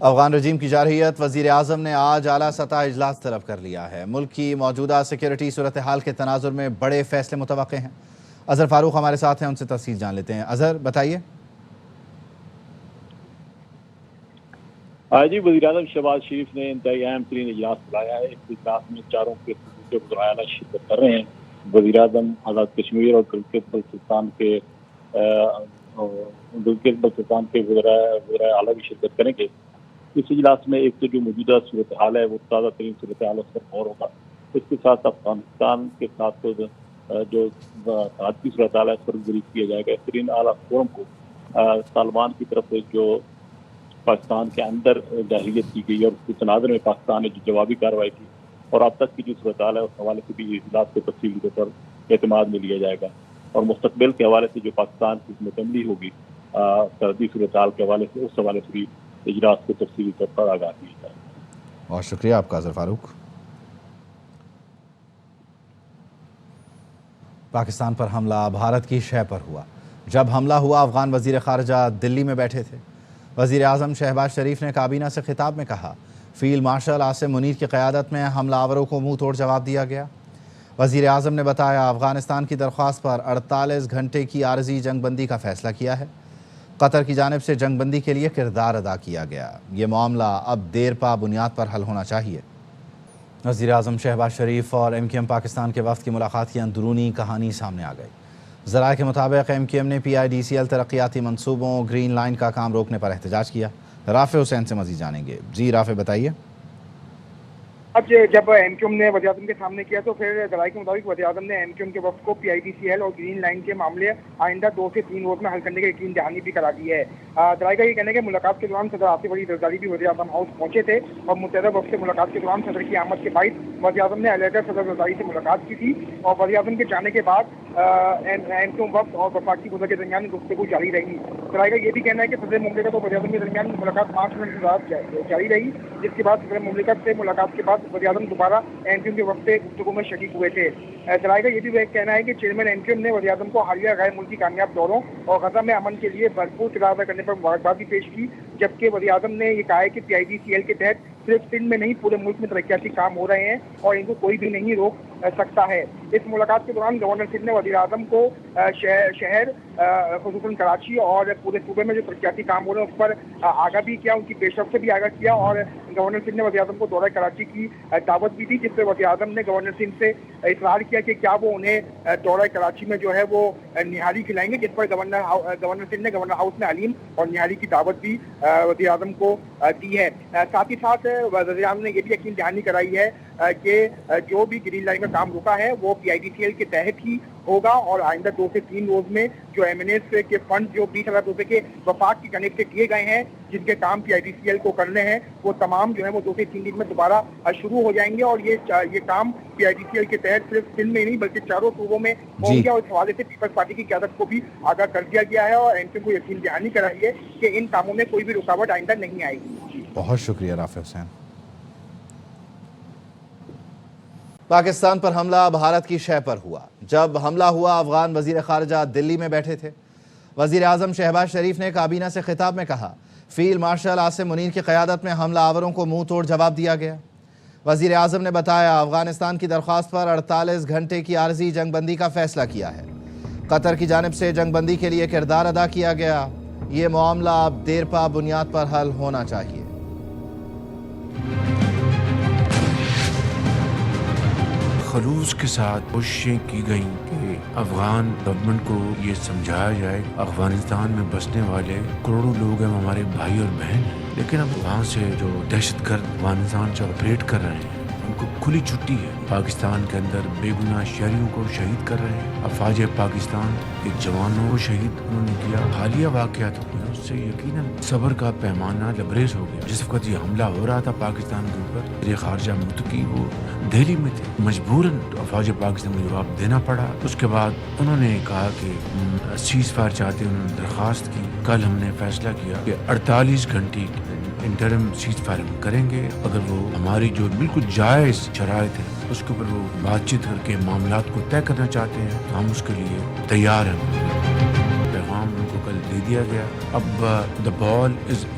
افغان رجیم کی جارحیت وزیر اعظم نے آج اعلیٰ سطح اجلاس طلب کر لیا ہے۔ ملک کی موجودہ سیکیورٹی صورتحال کے تناظر میں بڑے فیصلے متوقع ہیں۔ اظہر فاروق ہمارے ساتھ ہیں، ان سے تفصیل جان لیتے ہیں۔ اظہر بتائیے۔ جی، وزیر اعظم شہباز شریف نے انتہائی اہم ترین اجلاس بلایا ہے۔ اس اجلاس میں چاروں کے وزراء اعلیٰ شرکت کر رہے ہیں۔ وزیر اعظم آزاد کشمیر اور گلگت بلتستان کے وزراء اعلیٰ بھی شرکت کریں گے۔ اس اجلاس میں ایک تو جو موجودہ صورتحال ہے وہ تازہ ترین صورتحال اس پر غور ہوگا۔ اس کے ساتھ افغانستان کے ساتھ جو سرحدی صورتحال ہے اس پر بریف کیا جائے گا۔ ترین اعلیٰ فورم کو طالبان کی طرف سے جو پاکستان کے اندر جارحیت کی گئی اور اس کے تناظر میں پاکستان نے جو جوابی کارروائی کی اور اب تک کی جو صورتحال ہے اس حوالے سے بھی اجلاس کو تفصیلی طور پر اعتماد میں لیا جائے گا، اور مستقبل کے حوالے سے جو پاکستان کی حکمت عملی ہوگی سرحدی صورتحال کے حوالے سے، اس حوالے سے بھی اجلاس کو تفصیلی طور پر آگاہ کیا جائے گا۔ بہت شکریہ آپ کا اظہر فاروق۔ پاکستان پر حملہ بھارت کی شہ پر ہوا۔ جب حملہ ہوا افغان وزیر خارجہ دلی میں بیٹھے تھے۔ وزیر اعظم شہباز شریف نے کابینہ سے خطاب میں کہا، فیلڈ مارشل عاصم منیر کی قیادت میں حملہ آوروں کو منہ توڑ جواب دیا گیا۔ وزیر اعظم نے بتایا، افغانستان کی درخواست پر 48 گھنٹے کی عارضی جنگ بندی کا فیصلہ کیا ہے۔ قطر کی جانب سے جنگ بندی کے لیے کردار ادا کیا گیا۔ یہ معاملہ اب دیر پا بنیاد پر حل ہونا چاہیے۔ وزیر اعظم شہباز شریف اور MQM پاکستان کے وفد کی ملاقات کی اندرونی کہانی سامنے آ گئی۔ ذرائع کے مطابق MQM نے PIDCL ترقیاتی منصوبوں گرین لائن کا کام روکنے پر احتجاج کیا۔ رافع حسین سے مزید جانیں گے۔ جی رافع بتائیے۔ آج جب MQM نے وزیر اعظم کے سامنے کیا تو پھر ذرائع کے مطابق وزیر اعظم نے MQM کے وفد کو PIDCL اور گرین لائن کے معاملے آئندہ 2 سے 3 روز میں حل کرنے کی یقین دہانی بھی کرا دی ہے۔ ذرائع کا یہ کہنا ہے کہ ملاقات کے دوران صدر آصف علی زرداری بھی وزیر اعظم ہاؤس پہنچے تھے اور متحدہ وفد سے ملاقات کے دوران صدر کی آمد کے باعث وزیر اعظم نے علیحدہ صدر زرداری سے ملاقات کی تھی، اور وزیر اعظم کے جانے کے بعد MQM وفد اور وفاقی صدر کے درمیان گفتگو جاری رہی۔ ذرائع کا یہ بھی کہنا ہے کہ صدر مملکت اور وزیر اعظم کے درمیان ملاقات 5 منٹ کے بعد جاری رہی، جس کے بعد صدر مملکت سے ملاقات کے بعد وزیر اعظم دوبارہ MQM کے وفد سے گفتگو میں شریک ہوئے تھے۔ ذرائع کا یہ بھی کہنا ہے کہ چیئرمین MQM نے وزیر اعظم کو حالیہ غیر ملکی کامیاب دوروں اور غزہ میں امن کے لیے بھرپور کردار ادا کرنے پر مبارکباد بھی پیش کی، جبکہ وزیر اعظم نے یہ کہا ہے کہ PIDCL کے تحت صرف سندھ میں نہیں پورے ملک میں ترقیاتی کام ہو رہے ہیں اور ان کو کوئی بھی نہیں روک سکتا ہے۔ اس ملاقات کے دوران گورنر سندھ نے وزیر اعظم کو شہر خصوصاً کراچی اور پورے صوبے میں جو ترقیاتی کام ہو رہے ہیں اس پر آگاہ بھی کیا، ان کی پیش رفت سے بھی آگاہ کیا، اور گورنر سندھ نے وزیر اعظم کو دورہ کراچی کی دعوت بھی دی، جس سے وزیر اعظم نے گورنر سندھ سے اصرار کیا کہ کیا وہ انہیں دورہ کراچی میں جو ہے وہ نہاری کھلائیں گے، جس پر گورنر سندھ نے گورنر ہاؤس میں حلیم اور نہاری کی دعوت بھی وزیر اعظم کو دی ہے۔ ساتھ ہی ساتھ وزیر اعظم نے یہ بھی یقین دہانی کرائی ہے کہ جو بھی گرین لائن کا کام رکا ہے وہ PIDCL کے تحت ہی ہوگا، اور آئندہ 2 سے 3 روز میں جو MNS کے فنڈ جو 20,000 روپے کے وفاق کی جانب سے دیے گئے ہیں جن کے کام PIDCL کو کرنے ہیں، وہ تمام جو ہے وہ 2 سے 3 دن میں دوبارہ شروع ہو جائیں گے، اور یہ کام PIDCL کے تحت صرف سندھ میں نہیں بلکہ چاروں صوبوں میں ہوں گے، اور اس حوالے سے پیپلز پارٹی کی قیادت کو بھی آگاہ کر دیا گیا ہے اور MQM کو یقین دہانی کرائی ہے کہ ان کاموں میں کوئی بھی رکاوٹ آئندہ نہیں آئے گی۔ بہت شکریہ رافع حسین۔ پاکستان پر حملہ بھارت کی شہ پر ہوا۔ جب حملہ ہوا افغان وزیر خارجہ دلی میں بیٹھے تھے۔ وزیر اعظم شہباز شریف نے کابینہ سے خطاب میں کہا، فیلڈ مارشل عاصم منیر کی قیادت میں حملہ آوروں کو منہ توڑ جواب دیا گیا۔ وزیر اعظم نے بتایا، افغانستان کی درخواست پر 48 گھنٹے کی عارضی جنگ بندی کا فیصلہ کیا ہے۔ قطر کی جانب سے جنگ بندی کے لیے کردار ادا کیا گیا۔ یہ معاملہ اب دیر پا بنیاد پر حل ہونا چاہیے۔ خلوص کے ساتھ کوششیں کی گئیں کہ افغان گورنمنٹ کو یہ سمجھایا جائے افغانستان میں بسنے والے کروڑوں لوگ ہیں، ہمارے بھائی اور بہن ہیں، لیکن اب وہاں سے جو دہشت گرد افغانستان سے آپریٹ کر رہے ہیں ان کو کھلی چھٹی ہے۔ پاکستان کے اندر بے گناہ شہریوں کو شہید کر رہے ہیں۔ افواج پاکستان کے جوانوں کو شہید انہوں نے کیا۔ حالیہ واقعات ہوئے اس سے یقیناً صبر کا پیمانہ لبریز ہو گیا۔ جس وقت یہ حملہ ہو رہا تھا پاکستان کے اوپر، یہ خارجہ متقی وہ دہلی میں تھے، مجبوراً افواج پاکستان کو جواب دینا پڑا۔ اس کے بعد انہوں نے کہا کہ سیز فائر چاہتے ہیں، انہوں نے درخواست کی۔ کل ہم نے فیصلہ کیا کہ 48 گھنٹے انٹرم سیز فائر کریں گے۔ اگر وہ ہماری جو بالکل جائز شرائط ہے اس کے اوپر وہ بات چیت کر کے معاملات کو طے کرنا چاہتے ہیں تو ہم اس کے لیے تیار ہیں۔ پیغام ان کو کل دے دیا گیا۔ اب دا بال از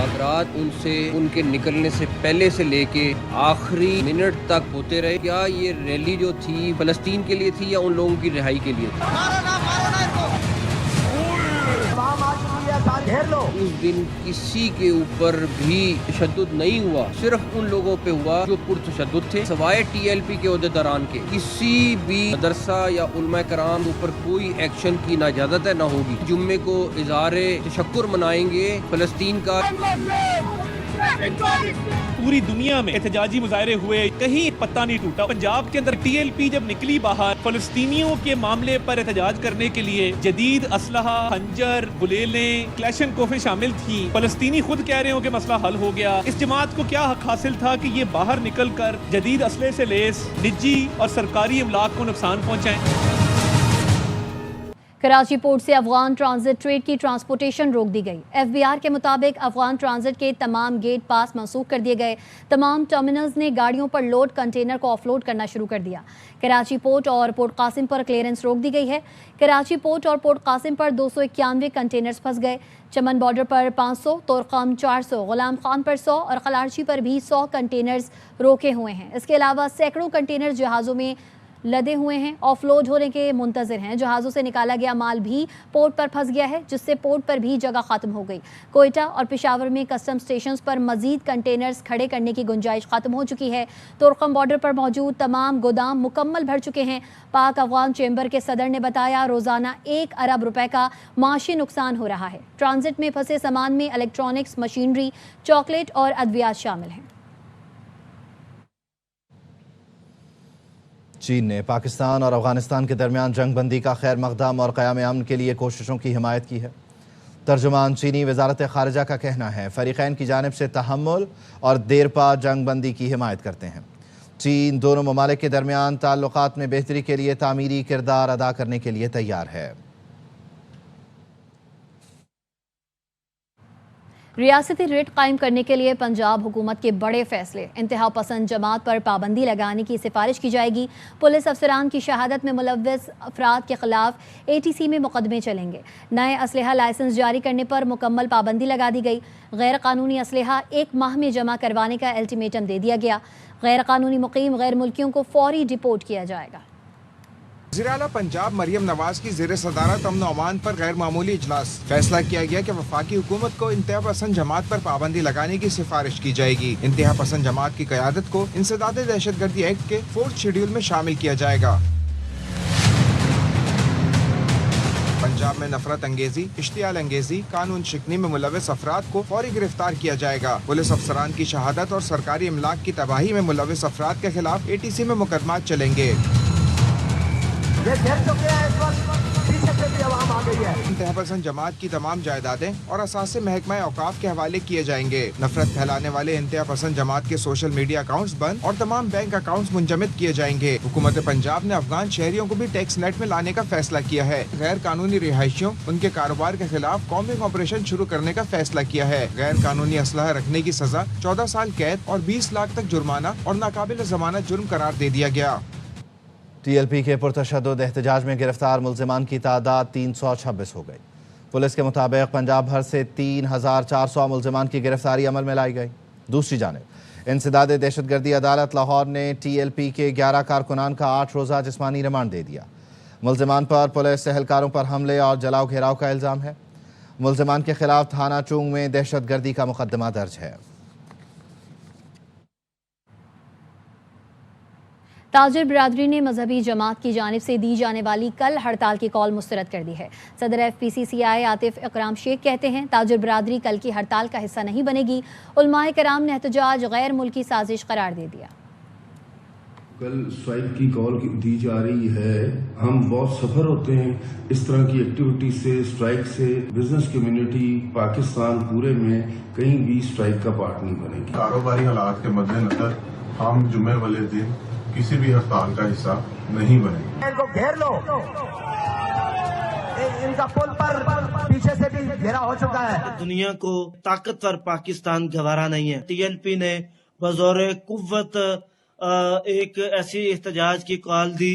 مذاکرات ان سے ان کے نکلنے سے پہلے سے لے کے آخری منٹ تک ہوتے رہے. کیا یہ ریلی جو تھی فلسطین کے لیے تھی یا ان لوگوں کی رہائی کے لیے تھی؟ اس دن کسی کے اوپر بھی تشدد نہیں ہوا, صرف ان لوگوں پہ ہوا جو پرتشدد تھے. سوائے ٹی ایل پی کے عہدیداران کے کسی بھی مدرسہ یا علماء کرام کے اوپر کوئی ایکشن کی نہ اجازت ہے نہ ہوگی. جمعے کو اظہار تشکر منائیں گے فلسطین کا. پوری دنیا میں احتجاجی مظاہرے ہوئے, کہیں پتہ نہیں ٹوٹا. پنجاب کے اندر ٹی ایل پی جب نکلی باہر فلسطینیوں کے معاملے پر احتجاج کرنے کے لیے, جدید اسلحہ, خنجر, گلیلیں, کلیشن کوفیں شامل تھیں. فلسطینی خود کہہ رہے ہوں کہ مسئلہ حل ہو گیا. اس جماعت کو کیا حق حاصل تھا کہ یہ باہر نکل کر جدید اسلحے سے لیس نجی اور سرکاری املاک کو نقصان پہنچائیں؟ کراچی پورٹ سے افغان ٹرانزٹ ٹریڈ کی ٹرانسپورٹیشن روک دی گئی. ایف بی آر کے مطابق افغان ٹرانزٹ کے تمام گیٹ پاس منسوخ کر دیے گئے. تمام ٹرمینلز نے گاڑیوں پر لوڈ کنٹینر کو آف لوڈ کرنا شروع کر دیا. کراچی پورٹ اور پورٹ قاسم پر کلیئرنس روک دی گئی ہے. کراچی پورٹ اور پورٹ قاسم پر 291 کنٹینرز پھنس گئے. چمن بارڈر پر 500, طورقم 400, غلام خان پر 100 اور خلارچی پر بھی 100 کنٹینرز روکے ہوئے ہیں. اس کے علاوہ سینکڑوں کنٹینرز جہازوں میں لدے ہوئے ہیں, آف لوڈ ہونے کے منتظر ہیں. جہازوں سے نکالا گیا مال بھی پورٹ پر پھنس گیا ہے, جس سے پورٹ پر بھی جگہ ختم ہو گئی. کوئٹہ اور پشاور میں کسٹم سٹیشنز پر مزید کنٹینرز کھڑے کرنے کی گنجائش ختم ہو چکی ہے. طورقم بارڈر پر موجود تمام گودام مکمل بھر چکے ہیں. پاک افغان چیمبر کے صدر نے بتایا روزانہ 1 ارب روپے کا معاشی نقصان ہو رہا ہے. ٹرانزٹ میں پھنسے سامان میں الیکٹرانکس, مشینری, چاکلیٹ اور ادویات شامل ہیں. چین نے پاکستان اور افغانستان کے درمیان جنگ بندی کا خیر مقدم اور قیام امن کے لیے کوششوں کی حمایت کی ہے. ترجمان چینی وزارت خارجہ کا کہنا ہے فریقین کی جانب سے تحمل اور دیرپا جنگ بندی کی حمایت کرتے ہیں. چین دونوں ممالک کے درمیان تعلقات میں بہتری کے لیے تعمیری کردار ادا کرنے کے لیے تیار ہے. ریاستی ریٹ قائم کرنے کے لیے پنجاب حکومت کے بڑے فیصلے. انتہا پسند جماعت پر پابندی لگانے کی سفارش کی جائے گی. پولیس افسران کی شہادت میں ملوث افراد کے خلاف ATC میں مقدمے چلیں گے. نئے اسلحہ لائسنس جاری کرنے پر مکمل پابندی لگا دی گئی. غیر قانونی اسلحہ 1 ماہ میں جمع کروانے کا الٹیمیٹم دے دیا گیا. غیر قانونی مقیم غیر ملکیوں کو فوری ڈپورٹ کیا جائے گا. وزیراعلیٰ پنجاب مریم نواز کی زیر صدارت امن و امان پر غیر معمولی اجلاس. فیصلہ کیا گیا کہ وفاقی حکومت کو انتہا پسند جماعت پر پابندی لگانے کی سفارش کی جائے گی. انتہا پسند جماعت کی قیادت کو انسداد دہشت گردی ایکٹ کے 4 شیڈول میں شامل کیا جائے گا. پنجاب میں نفرت انگیزی, اشتعال انگیزی, قانون شکنی میں ملوث افراد کو فوری گرفتار کیا جائے گا. پولیس افسران کی شہادت اور سرکاری املاک کی تباہی میں ملوث افراد کے خلاف ATC میں مقدمات چلیں گے. انتہا پسند جماعت کی تمام جائیدادیں اور اثاثے محکمہ اوقاف کے حوالے کیے جائیں گے. نفرت پھیلانے والے انتہا پسند جماعت کے سوشل میڈیا اکاؤنٹس بند اور تمام بینک اکاؤنٹس منجمد کیے جائیں گے. حکومت پنجاب نے افغان شہریوں کو بھی ٹیکس نیٹ میں لانے کا فیصلہ کیا ہے. غیر قانونی رہائشیوں, ان کے کاروبار کے خلاف کامبنگ آپریشن شروع کرنے کا فیصلہ کیا ہے. غیر قانونی اسلحہ رکھنے کی سزا 14 سال قید اور 20 لاکھ تک جرمانہ اور ناقابل ضمانت جرم قرار دے دیا گیا. TLP کے پرتشدد احتجاج میں گرفتار ملزمان کی تعداد 326 ہو گئی. پولیس کے مطابق پنجاب بھر سے 3400 ملزمان کی گرفتاری عمل میں لائی گئی. دوسری جانب انسداد دہشت گردی عدالت لاہور نے TLP کے 11 کارکنان کا 8 روزہ جسمانی ریمانڈ دے دیا. ملزمان پر پولیس اہلکاروں پر حملے اور جلاؤ گھیراؤ کا الزام ہے. ملزمان کے خلاف تھانہ چونگ میں دہشت گردی کا مقدمہ درج ہے. تاجر برادری نے مذہبی جماعت کی جانب سے دی جانے والی کل ہڑتال کی کال مسترد کر دی ہے. صدر FPCCI عاطف اکرام شیخ کہتے ہیں تاجر برادری کل کی ہڑتال کا حصہ نہیں بنے گی. علماء کرام نے احتجاج غیر ملکی سازش قرار دے دیا. کل اسٹرائک کی کال دی جا رہی ہے. ہم بہت سفر ہوتے ہیں اس طرح کی ایکٹیویٹی سے, اسٹرائک سے. بزنس کمیونٹی پاکستان پورے میں کہیں بھی اسٹرائک کا پارٹ نہیں بنے گی. کاروباری حالات کے مد نظر ہم جمعے والے دن کسی بھی ہڑتال کا حصہ نہیں بنے. ان کو گھیر لو, ان کا پل پر پیچھے سے بھی گھیرا ہو چکا ہے. دنیا کو طاقتور پاکستان گوارا نہیں ہے. TLP نے بزور قوت ایک ایسی احتجاج کی کال دی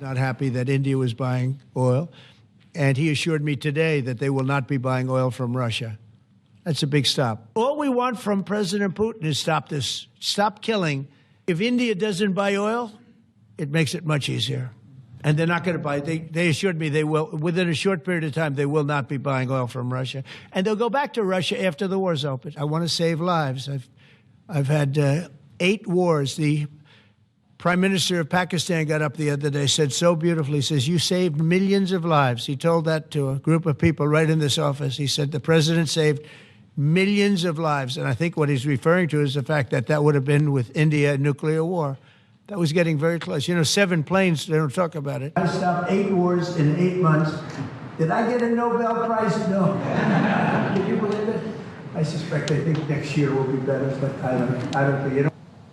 Not happy that India was buying oil. And he assured me today that they will not be buying oil from Russia. That's a big stop. All we want from President Putin is stop this. Stop killing. If India doesn't buy oil, it makes it much easier. And they're not going to buy. They assured me they will, within a short period of time, they will not be buying oil from Russia. And they'll go back to Russia after the war's open. I want to save lives. I've had 8 wars. The Prime Minister of Pakistan got up the other day, said so beautifully, says, you saved millions of lives. He told that to a group of people right in this office. He said, the president saved millions of lives. And I think what he's referring to is the fact that that would have been with India a nuclear war. That was getting very close. You know, 7 planes, they don't talk about it. I stopped 8 wars in 8 months. Did I get a Nobel Prize? No. Can you believe it? I suspect they think next year will be better, but I don't think, you know.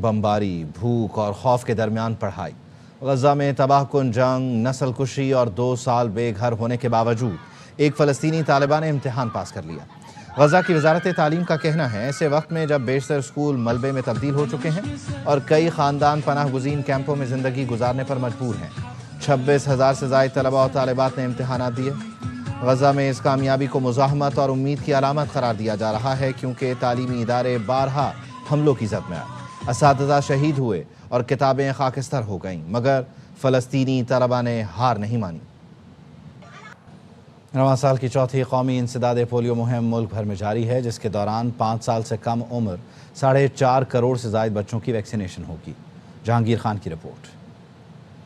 بمباری، بھوک اور خوف کے درمیان پڑھائی۔ غزہ میں تباہ کن جنگ، نسل کشی اور 2 سال بے گھر ہونے کے باوجود ایک فلسطینی طالبہ نے امتحان پاس کر لیا۔ غزہ کی وزارت تعلیم کا کہنا ہے ایسے وقت میں جب بیشتر اسکول ملبے میں تبدیل ہو چکے ہیں اور کئی خاندان پناہ گزین کیمپوں میں زندگی گزارنے پر مجبور ہیں، 26,000 سے زائد طلبہ اور طالبات نے امتحانات دیے۔ غزہ میں اس کامیابی کو مزاحمت اور امید کی علامت قرار دیا جا رہا ہے کیونکہ تعلیمی ادارے بارہا حملوں کی زد میں آئے، اساتذہ شہید ہوئے اور کتابیں خاکستر ہو گئیں، مگر فلسطینی طلبہ نے ہار نہیں مانی۔ رواں سال کی چوتھی قومی انسداد پولیو مہم ملک بھر میں جاری ہے، جس کے دوران 5 سال سے کم عمر 4.5 کروڑ سے زائد بچوں کی ویکسینیشن ہوگی۔ جہانگیر خان کی رپورٹ۔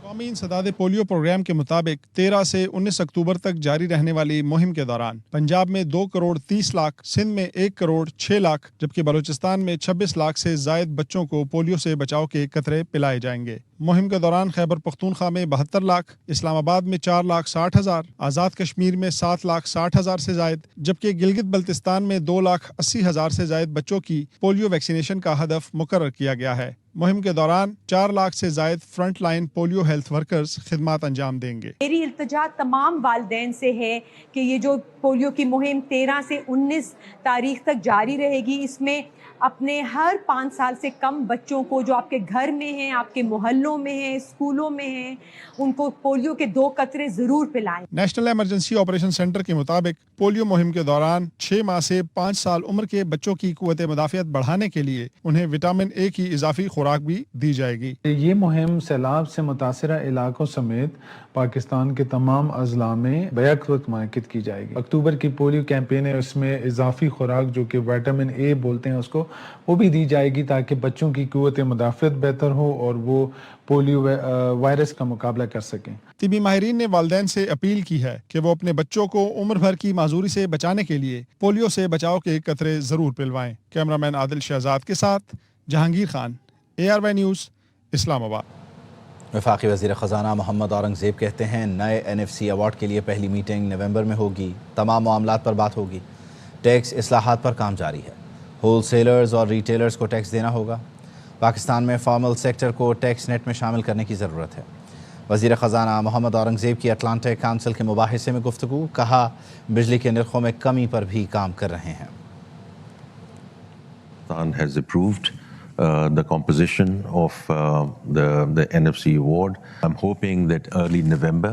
قومی انسداد پولیو پروگرام کے مطابق 13 سے 19 اکتوبر تک جاری رہنے والی مہم کے دوران پنجاب میں 2 کروڑ 30 لاکھ، سندھ میں 1 کروڑ 6 لاکھ جبکہ بلوچستان میں 26 لاکھ سے زائد بچوں کو پولیو سے بچاؤ کے قطرے پلائے جائیں گے۔ مہم کے دوران خیبر پختونخوا میں 72 لاکھ، اسلام آباد میں 4,60,000، آزاد کشمیر میں 7,60,000 سے زائد جبکہ گلگت بلتستان میں 2,80,000 سے زائد بچوں کی پولیو ویکسینیشن کا ہدف مقرر کیا گیا ہے۔ مہم کے دوران 4 لاکھ سے زائد front line polio health workers خدمات انجام دیں گے۔ میری التجا تمام والدین سے ہے کہ یہ جو پولیو کی مہم 13 سے 19 تاریخ تک جاری رہے گی، اس میں اپنے ہر 5 سال سے کم بچوں کو جو آپ کے گھر میں ہیں، آپ کے محلوں میں ہیں، اسکولوں میں ہیں، ان کو پولیو کے 2 قطرے ضرور پلائیں۔ نیشنل ایمرجنسی آپریشن سینٹر کے مطابق پولیو مہم کے دوران 6 ماہ سے 5 سال عمر کے بچوں کی قوت مدافعت بڑھانے کے لیے انہیں وٹامن اے کی اضافی خوراک بھی دی جائے گی۔ یہ مہم سیلاب سے متاثرہ علاقوں سمیت پاکستان کے تمام اضلاع میں بیک وقت منعقد کی جائے گی۔ اکتوبر کی پولیو کیمپین ہے، اس میں اضافی خوراک جو کہ وٹامن اے بولتے ہیں اس کو، وہ بھی دی جائے گی تاکہ بچوں کی قوت مدافعت بہتر ہو اور وہ پولیو وائرس کا مقابلہ کر سکیں۔ طبی ماہرین نے والدین سے اپیل کی ہے کہ وہ اپنے بچوں کو عمر بھر کی معذوری سے بچانے کے لیے پولیو سے بچاؤ کے قطرے ضرور پلوائیں۔ کیمرامین عادل شہزاد کے ساتھ جہانگیر خان، ARY نیوز، اسلام آباد۔ وفاقی وزیر خزانہ محمد اورنگزیب کہتے ہیں نئے NFC ایوارڈ کے لیے پہلی میٹنگ نومبر میں ہوگی، تمام معاملات پر بات ہوگی، ٹیکس اصلاحات پر کام جاری ہے، ہول سیلرز اور ریٹیلرز کو ٹیکس دینا ہوگا، پاکستان میں فارمل سیکٹر کو ٹیکس نیٹ میں شامل کرنے کی ضرورت ہے۔ وزیر خزانہ محمد اورنگزیب کی اٹلانٹک کونسل کے مباحثے میں گفتگو، کہا بجلی کے نرخوں میں کمی پر بھی کام کر رہے ہیں۔ Pakistan has approved the composition of the NFC award. I'm hoping that early November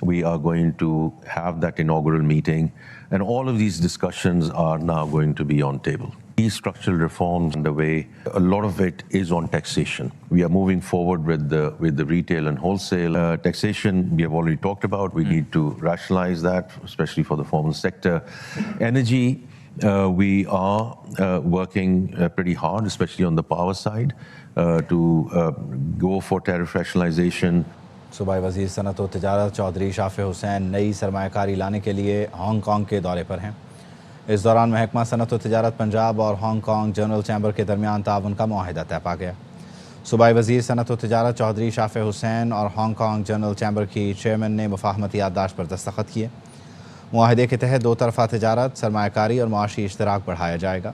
we are going to have that inaugural meeting, and all of these discussions are now going to be on table. These structural reforms underway, a lot of it is on taxation. We are moving forward with the retail and wholesale taxation. We have already talked about. We need to rationalize that, especially for the formal sector. Energy. We are working pretty hard, especially on the power side, to go for tariff rationalization. صوبائی وزیر صنعت و تجارت چودھری شافع حسین نئی سرمایہ کاری لانے کے لیے ہانگ کانگ کے دورے پر ہیں۔ اس دوران محکمہ صنعت و تجارت پنجاب اور ہانگ کانگ جنرل چیمبر کے درمیان تعاون کا معاہدہ طے پا گیا۔ صوبائی وزیر صنعت و تجارت چودھری شافع حسین اور ہانگ کانگ جنرل چیمبر کی چیئرمین نے مفاہمتی یادداشت پر دستخط کیے۔ معاہدے کے تحت 2 طرفہ تجارت، سرمایہ کاری اور معاشی اشتراک بڑھایا جائے گا۔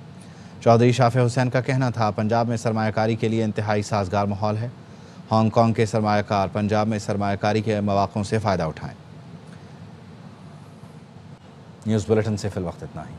چودھری شافع حسین کا کہنا تھا پنجاب میں سرمایہ کاری کے لیے انتہائی سازگار ماحول ہے، ہانگ کانگ کے سرمایہ کار پنجاب میں سرمایہ کاری کے مواقعوں سے فائدہ اٹھائیں۔ نیوز بلیٹن سے فی الوقت اتنا ہی۔